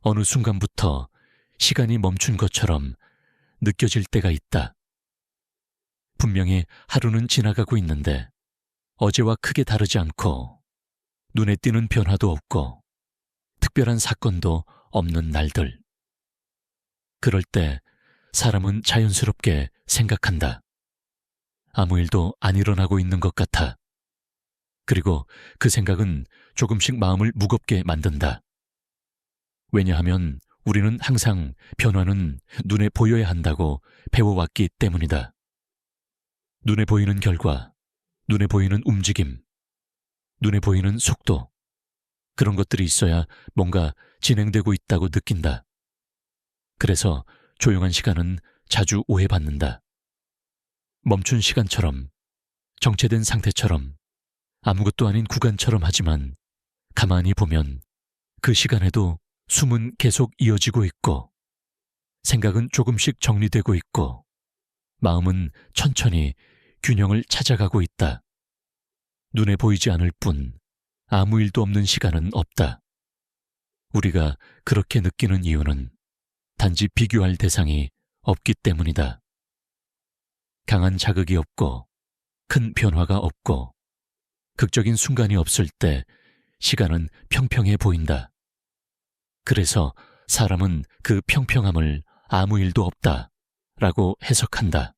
어느 순간부터 시간이 멈춘 것처럼 느껴질 때가 있다. 분명히 하루는 지나가고 있는데 어제와 크게 다르지 않고 눈에 띄는 변화도 없고 특별한 사건도 없는 날들. 그럴 때 사람은 자연스럽게 생각한다. 아무 일도 안 일어나고 있는 것 같아. 그리고 그 생각은 조금씩 마음을 무겁게 만든다. 왜냐하면 우리는 항상 변화는 눈에 보여야 한다고 배워왔기 때문이다. 눈에 보이는 결과, 눈에 보이는 움직임, 눈에 보이는 속도, 그런 것들이 있어야 뭔가 진행되고 있다고 느낀다. 그래서 조용한 시간은 자주 오해받는다. 멈춘 시간처럼, 정체된 상태처럼, 아무것도 아닌 구간처럼 하지만 가만히 보면 그 시간에도 숨은 계속 이어지고 있고 생각은 조금씩 정리되고 있고 마음은 천천히 균형을 찾아가고 있다. 눈에 보이지 않을 뿐 아무 일도 없는 시간은 없다. 우리가 그렇게 느끼는 이유는 단지 비교할 대상이 없기 때문이다. 강한 자극이 없고 큰 변화가 없고 극적인 순간이 없을 때 시간은 평평해 보인다. 그래서 사람은 그 평평함을 아무 일도 없다 라고 해석한다.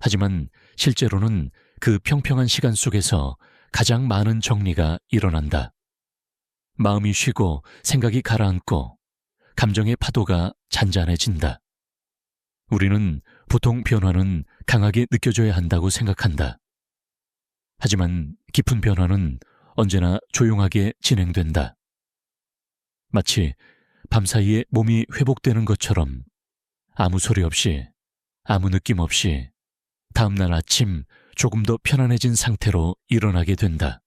하지만 실제로는 그 평평한 시간 속에서 가장 많은 정리가 일어난다. 마음이 쉬고 생각이 가라앉고 감정의 파도가 잔잔해진다. 우리는 보통 변화는 강하게 느껴져야 한다고 생각한다. 하지만 깊은 변화는 언제나 조용하게 진행된다. 마치 밤사이에 몸이 회복되는 것처럼 아무 소리 없이, 아무 느낌 없이 다음날 아침 조금 더 편안해진 상태로 일어나게 된다.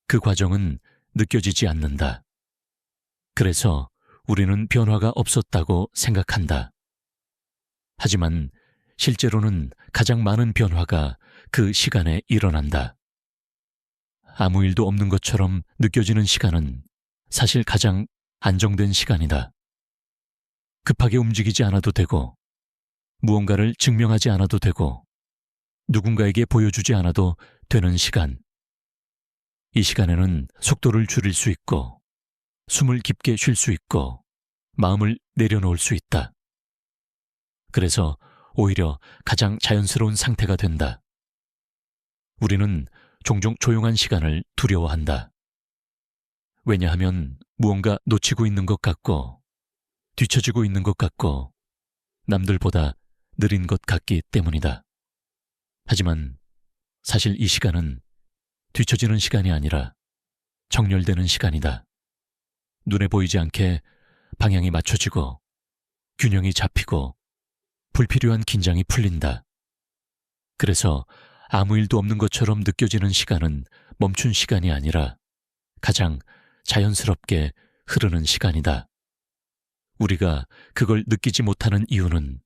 그 과정은 느껴지지 않는다. 그래서 우리는 변화가 없었다고 생각한다. 하지만 실제로는 가장 많은 변화가 그 시간에 일어난다. 아무 일도 없는 것처럼 느껴지는 시간은 사실 가장 안정된 시간이다. 급하게 움직이지 않아도 되고, 무언가를 증명하지 않아도 되고, 누군가에게 보여주지 않아도 되는 시간. 이 시간에는 속도를 줄일 수 있고, 숨을 깊게 쉴 수 있고, 마음을 내려놓을 수 있다. 그래서 오히려 가장 자연스러운 상태가 된다. 우리는 종종 조용한 시간을 두려워한다. 왜냐하면 무언가 놓치고 있는 것 같고, 뒤처지고 있는 것 같고, 남들보다 느린 것 같기 때문이다. 하지만 사실 이 시간은 뒤처지는 시간이 아니라 정렬되는 시간이다. 눈에 보이지 않게 방향이 맞춰지고, 균형이 잡히고, 불필요한 긴장이 풀린다. 그래서 아무 일도 없는 것처럼 느껴지는 시간은 멈춘 시간이 아니라 가장 자연스럽게 흐르는 시간이다. 우리가 그걸 느끼지 못하는 이유는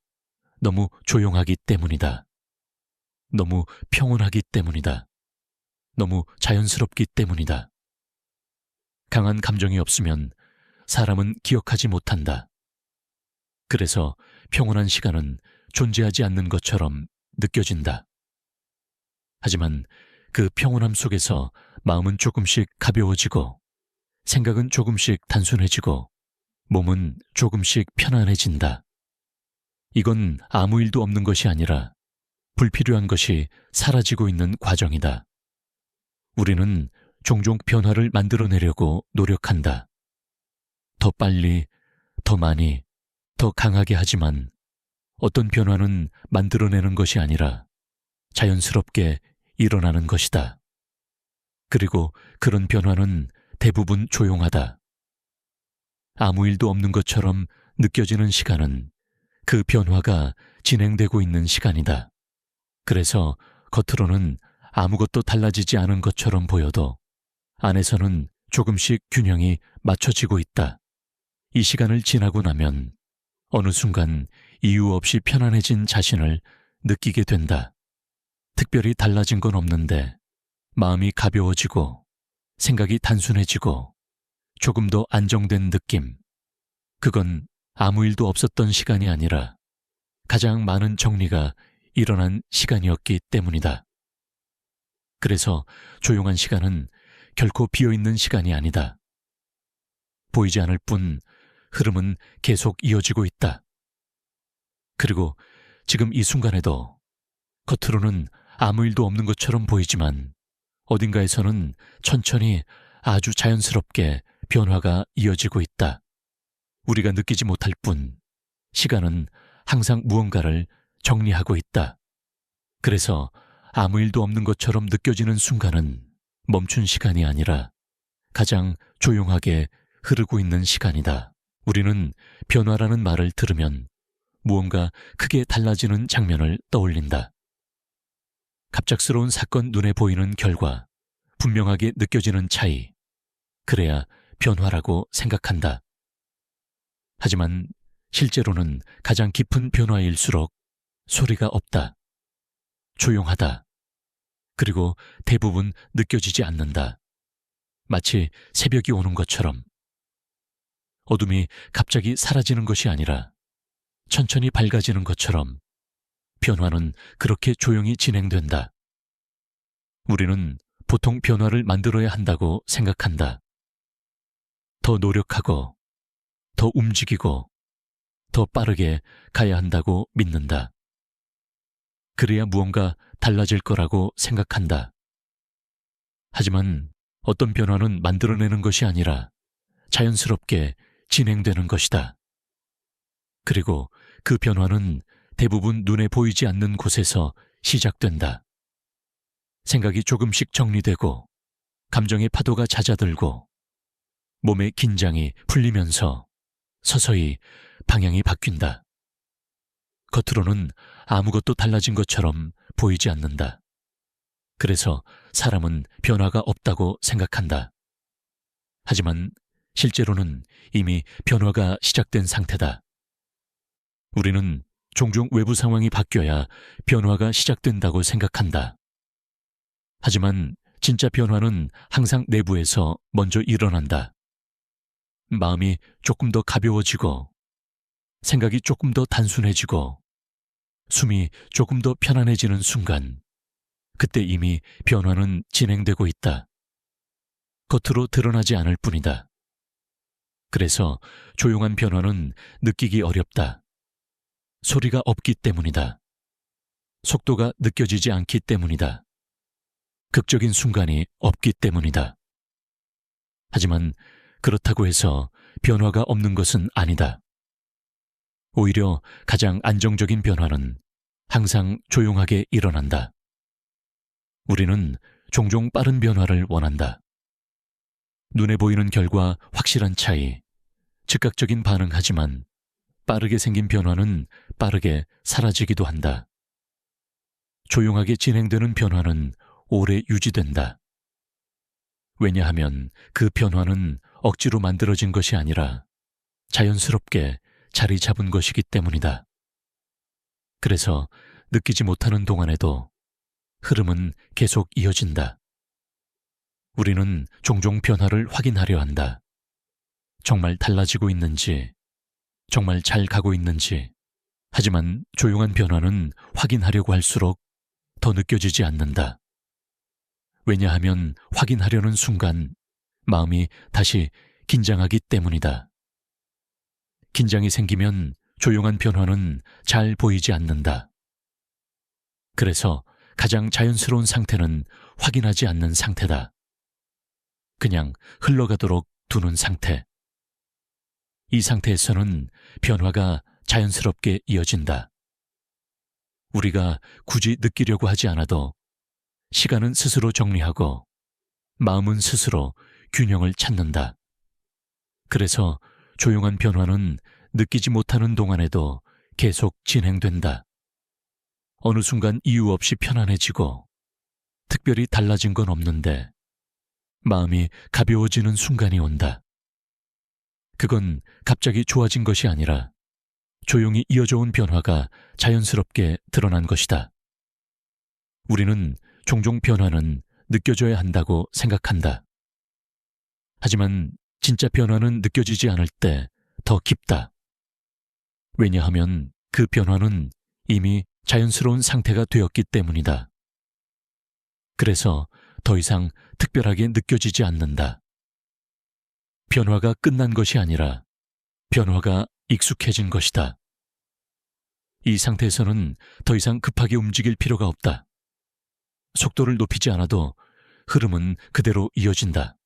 너무 조용하기 때문이다. 너무 평온하기 때문이다. 너무 자연스럽기 때문이다. 강한 감정이 없으면 사람은 기억하지 못한다. 그래서 평온한 시간은 존재하지 않는 것처럼 느껴진다. 하지만 그 평온함 속에서 마음은 조금씩 가벼워지고, 생각은 조금씩 단순해지고, 몸은 조금씩 편안해진다. 이건 아무 일도 없는 것이 아니라 불필요한 것이 사라지고 있는 과정이다. 우리는 종종 변화를 만들어내려고 노력한다. 더 빨리, 더 많이, 더 강하게 하지만 어떤 변화는 만들어내는 것이 아니라 자연스럽게 일어나는 것이다. 그리고 그런 변화는 대부분 조용하다. 아무 일도 없는 것처럼 느껴지는 시간은 그 변화가 진행되고 있는 시간이다. 그래서 겉으로는 아무것도 달라지지 않은 것처럼 보여도 안에서는 조금씩 균형이 맞춰지고 있다. 이 시간을 지나고 나면 어느 순간 이유 없이 편안해진 자신을 느끼게 된다. 특별히 달라진 건 없는데 마음이 가벼워지고 생각이 단순해지고 조금 더 안정된 느낌. 그건 아무 일도 없었던 시간이 아니라 가장 많은 정리가 일어난 시간이었기 때문이다. 그래서 조용한 시간은 결코 비어있는 시간이 아니다. 보이지 않을 뿐 흐름은 계속 이어지고 있다. 그리고 지금 이 순간에도 겉으로는 아무 일도 없는 것처럼 보이지만 어딘가에서는 천천히 아주 자연스럽게 변화가 이어지고 있다. 우리가 느끼지 못할 뿐 시간은 항상 무언가를 정리하고 있다. 그래서 아무 일도 없는 것처럼 느껴지는 순간은 멈춘 시간이 아니라 가장 조용하게 흐르고 있는 시간이다. 우리는 변화라는 말을 들으면 무언가 크게 달라지는 장면을 떠올린다. 갑작스러운 사건, 눈에 보이는 결과, 분명하게 느껴지는 차이, 그래야 변화라고 생각한다. 하지만 실제로는 가장 깊은 변화일수록 소리가 없다. 조용하다. 그리고 대부분 느껴지지 않는다. 마치 새벽이 오는 것처럼. 어둠이 갑자기 사라지는 것이 아니라 천천히 밝아지는 것처럼 변화는 그렇게 조용히 진행된다. 우리는 보통 변화를 만들어야 한다고 생각한다. 더 노력하고, 더 움직이고, 더 빠르게 가야 한다고 믿는다. 그래야 무언가 달라질 거라고 생각한다. 하지만 어떤 변화는 만들어내는 것이 아니라 자연스럽게 진행되는 것이다. 그리고 그 변화는 대부분 눈에 보이지 않는 곳에서 시작된다. 생각이 조금씩 정리되고, 감정의 파도가 잦아들고, 몸의 긴장이 풀리면서 서서히 방향이 바뀐다. 겉으로는 아무것도 달라진 것처럼 보이지 않는다. 그래서 사람은 변화가 없다고 생각한다. 하지만 실제로는 이미 변화가 시작된 상태다. 우리는 종종 외부 상황이 바뀌어야 변화가 시작된다고 생각한다. 하지만 진짜 변화는 항상 내부에서 먼저 일어난다. 마음이 조금 더 가벼워지고, 생각이 조금 더 단순해지고, 숨이 조금 더 편안해지는 순간, 그때 이미 변화는 진행되고 있다. 겉으로 드러나지 않을 뿐이다. 그래서 조용한 변화는 느끼기 어렵다. 소리가 없기 때문이다. 속도가 느껴지지 않기 때문이다. 극적인 순간이 없기 때문이다. 하지만 그렇다고 해서 변화가 없는 것은 아니다. 오히려 가장 안정적인 변화는 항상 조용하게 일어난다. 우리는 종종 빠른 변화를 원한다. 눈에 보이는 결과 확실한 차이, 즉각적인 반응하지만 빠르게 생긴 변화는 빠르게 사라지기도 한다. 조용하게 진행되는 변화는 오래 유지된다. 왜냐하면 그 변화는 억지로 만들어진 것이 아니라 자연스럽게 자리 잡은 것이기 때문이다. 그래서 느끼지 못하는 동안에도 흐름은 계속 이어진다. 우리는 종종 변화를 확인하려 한다. 정말 달라지고 있는지, 정말 잘 가고 있는지. 하지만 조용한 변화는 확인하려고 할수록 더 느껴지지 않는다. 왜냐하면 확인하려는 순간 마음이 다시 긴장하기 때문이다. 긴장이 생기면 조용한 변화는 잘 보이지 않는다. 그래서 가장 자연스러운 상태는 확인하지 않는 상태다. 그냥 흘러가도록 두는 상태. 이 상태에서는 변화가 자연스럽게 이어진다. 우리가 굳이 느끼려고 하지 않아도 시간은 스스로 정리하고 마음은 스스로 균형을 찾는다. 그래서 조용한 변화는 느끼지 못하는 동안에도 계속 진행된다. 어느 순간 이유 없이 편안해지고 특별히 달라진 건 없는데 마음이 가벼워지는 순간이 온다. 그건 갑자기 좋아진 것이 아니라 조용히 이어져 온 변화가 자연스럽게 드러난 것이다. 우리는 종종 변화는 느껴져야 한다고 생각한다. 하지만 진짜 변화는 느껴지지 않을 때 더 깊다. 왜냐하면 그 변화는 이미 자연스러운 상태가 되었기 때문이다. 그래서 더 이상 특별하게 느껴지지 않는다. 변화가 끝난 것이 아니라 변화가 익숙해진 것이다. 이 상태에서는 더 이상 급하게 움직일 필요가 없다. 속도를 높이지 않아도 흐름은 그대로 이어진다.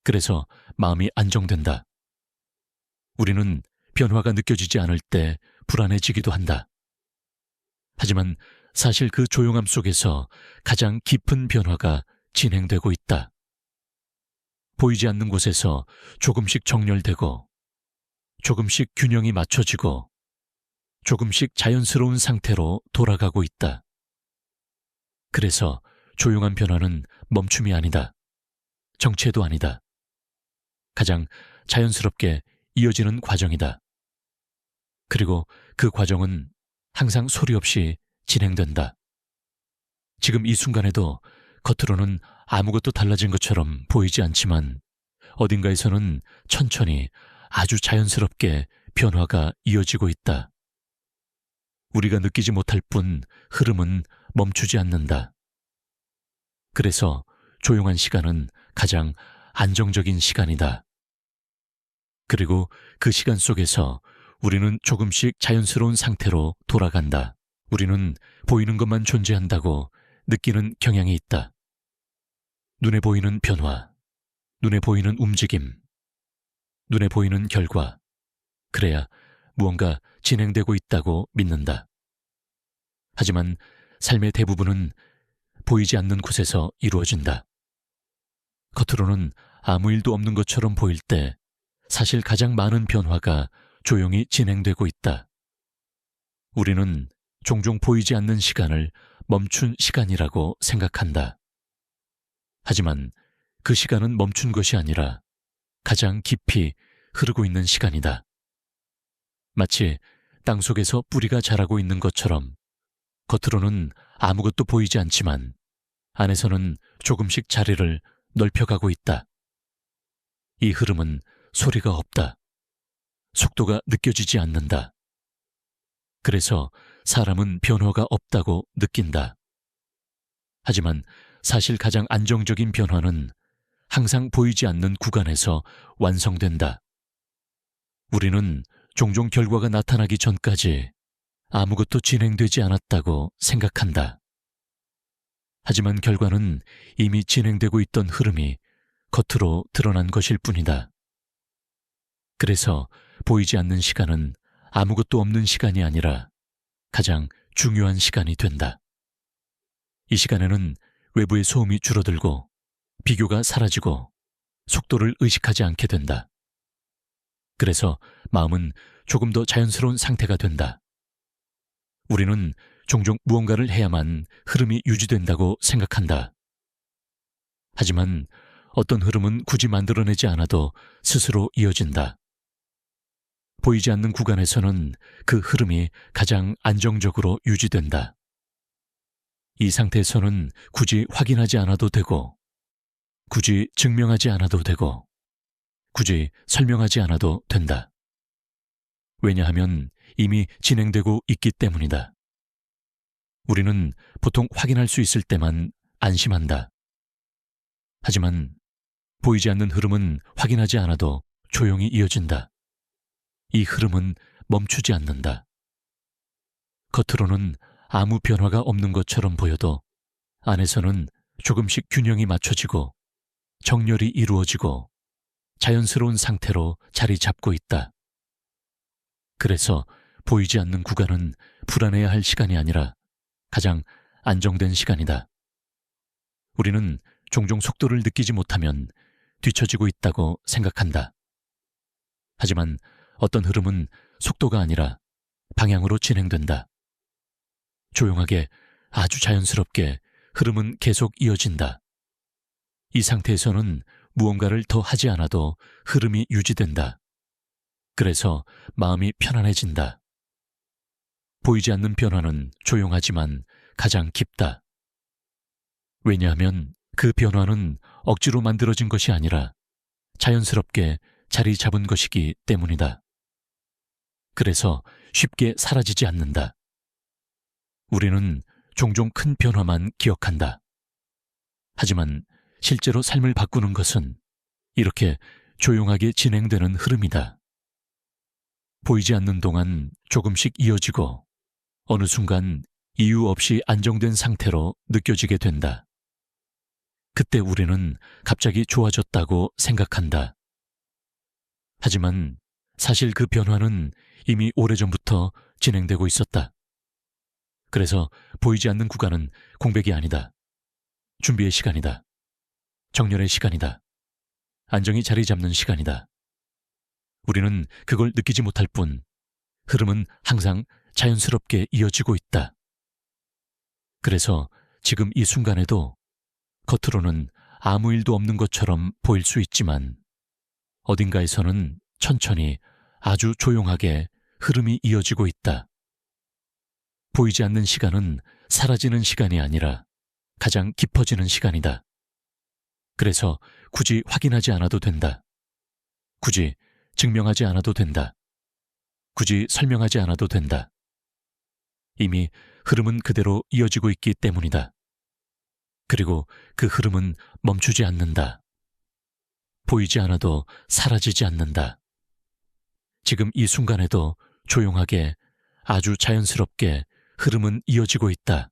그래서 마음이 안정된다. 우리는 변화가 느껴지지 않을 때 불안해지기도 한다. 하지만 사실 그 조용함 속에서 가장 깊은 변화가 진행되고 있다. 보이지 않는 곳에서 조금씩 정렬되고, 조금씩 균형이 맞춰지고, 조금씩 자연스러운 상태로 돌아가고 있다. 그래서 조용한 변화는 멈춤이 아니다. 정체도 아니다. 가장 자연스럽게 이어지는 과정이다. 그리고 그 과정은 항상 소리 없이 진행된다. 지금 이 순간에도 겉으로는 아무것도 달라진 것처럼 보이지 않지만 어딘가에서는 천천히 아주 자연스럽게 변화가 이어지고 있다. 우리가 느끼지 못할 뿐 흐름은 멈추지 않는다. 그래서 조용한 시간은 가장 안정적인 시간이다. 그리고 그 시간 속에서 우리는 조금씩 자연스러운 상태로 돌아간다. 우리는 보이는 것만 존재한다고 느끼는 경향이 있다. 눈에 보이는 변화, 눈에 보이는 움직임, 눈에 보이는 결과, 그래야 무언가 진행되고 있다고 믿는다. 하지만 삶의 대부분은 보이지 않는 곳에서 이루어진다. 겉으로는 아무 일도 없는 것처럼 보일 때 사실 가장 많은 변화가 조용히 진행되고 있다. 우리는 종종 보이지 않는 시간을 멈춘 시간이라고 생각한다. 하지만 그 시간은 멈춘 것이 아니라 가장 깊이 흐르고 있는 시간이다. 마치 땅 속에서 뿌리가 자라고 있는 것처럼 겉으로는 아무것도 보이지 않지만 안에서는 조금씩 자리를 넓혀가고 있다. 이 흐름은 소리가 없다. 속도가 느껴지지 않는다. 그래서 사람은 변화가 없다고 느낀다. 하지만 사실 가장 안정적인 변화는 항상 보이지 않는 구간에서 완성된다. 우리는 종종 결과가 나타나기 전까지 아무것도 진행되지 않았다고 생각한다. 하지만 결과는 이미 진행되고 있던 흐름이 겉으로 드러난 것일 뿐이다. 그래서 보이지 않는 시간은 아무것도 없는 시간이 아니라 가장 중요한 시간이 된다. 이 시간에는 외부의 소음이 줄어들고 비교가 사라지고 속도를 의식하지 않게 된다. 그래서 마음은 조금 더 자연스러운 상태가 된다. 우리는 종종 무언가를 해야만 흐름이 유지된다고 생각한다. 하지만 어떤 흐름은 굳이 만들어내지 않아도 스스로 이어진다. 보이지 않는 구간에서는 그 흐름이 가장 안정적으로 유지된다. 이 상태에서는 굳이 확인하지 않아도 되고, 굳이 증명하지 않아도 되고, 굳이 설명하지 않아도 된다. 왜냐하면 이미 진행되고 있기 때문이다. 우리는 보통 확인할 수 있을 때만 안심한다. 하지만 보이지 않는 흐름은 확인하지 않아도 조용히 이어진다. 이 흐름은 멈추지 않는다. 겉으로는 아무 변화가 없는 것처럼 보여도 안에서는 조금씩 균형이 맞춰지고 정렬이 이루어지고 자연스러운 상태로 자리 잡고 있다. 그래서 보이지 않는 구간은 불안해야 할 시간이 아니라 가장 안정된 시간이다. 우리는 종종 속도를 느끼지 못하면 뒤처지고 있다고 생각한다. 하지만 어떤 흐름은 속도가 아니라 방향으로 진행된다. 조용하게 아주 자연스럽게 흐름은 계속 이어진다. 이 상태에서는 무언가를 더 하지 않아도 흐름이 유지된다. 그래서 마음이 편안해진다. 보이지 않는 변화는 조용하지만 가장 깊다. 왜냐하면 그 변화는 억지로 만들어진 것이 아니라 자연스럽게 자리 잡은 것이기 때문이다. 그래서 쉽게 사라지지 않는다. 우리는 종종 큰 변화만 기억한다. 하지만 실제로 삶을 바꾸는 것은 이렇게 조용하게 진행되는 흐름이다. 보이지 않는 동안 조금씩 이어지고 어느 순간 이유 없이 안정된 상태로 느껴지게 된다. 그때 우리는 갑자기 좋아졌다고 생각한다. 하지만 사실 그 변화는 이미 오래전부터 진행되고 있었다. 그래서 보이지 않는 구간은 공백이 아니다. 준비의 시간이다. 정렬의 시간이다. 안정이 자리 잡는 시간이다. 우리는 그걸 느끼지 못할 뿐 흐름은 항상 자연스럽게 이어지고 있다. 그래서 지금 이 순간에도 겉으로는 아무 일도 없는 것처럼 보일 수 있지만 어딘가에서는 천천히 아주 조용하게 흐름이 이어지고 있다. 보이지 않는 시간은 사라지는 시간이 아니라 가장 깊어지는 시간이다. 그래서 굳이 확인하지 않아도 된다. 굳이 증명하지 않아도 된다. 굳이 설명하지 않아도 된다. 이미 흐름은 그대로 이어지고 있기 때문이다. 그리고 그 흐름은 멈추지 않는다. 보이지 않아도 사라지지 않는다. 지금 이 순간에도 조용하게 아주 자연스럽게 흐름은 이어지고 있다.